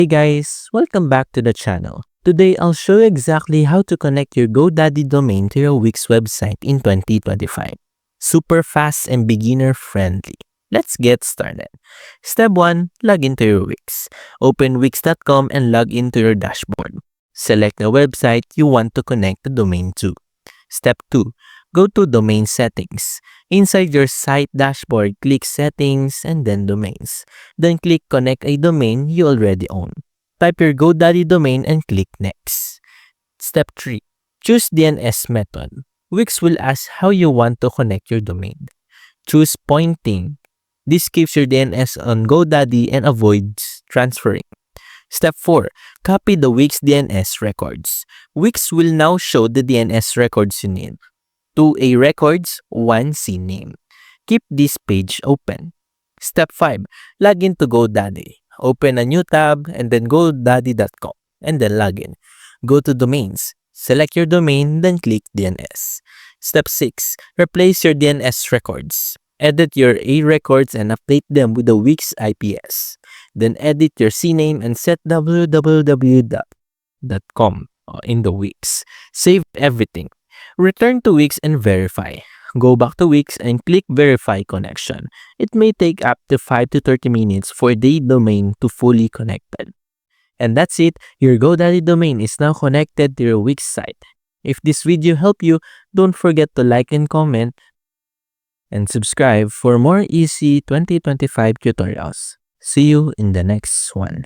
Hey guys, welcome back to the channel. Today I'll show you exactly how to connect your GoDaddy domain to your Wix website in 2025. Super fast and beginner friendly. Let's get started. Step 1. Log into your Wix. Open wix.com and log into your dashboard. Select the website you want to connect the domain to. Step 2. Go to Domain Settings. Inside your site dashboard, click Settings and then Domains. Then click Connect a domain you already own. Type your GoDaddy domain and click Next. Step 3. Choose DNS method. Wix will ask how you want to connect your domain. Choose pointing. This keeps your DNS on GoDaddy and avoids transferring. Step 4. Copy the Wix DNS records. Wix will now show the DNS records you need. 2A records, 1 CNAME. Keep this page open. Step 5. Log into GoDaddy. Open a new tab and then GoDaddy.com and then log in. Go to Domains. Select your domain, then click DNS. Step 6. Replace your DNS records. Edit your A records and update them with the Wix IPS. Then edit your CNAME and set www.com in the Wix. Save everything. Return to Wix and verify. Go back to Wix and click Verify Connection. It may take up to 5 to 30 minutes for the domain to fully connected. And that's it. Your GoDaddy domain is now connected to your Wix site. If this video helped you, don't forget to like and comment and subscribe for more easy 2025 tutorials. See you in the next one.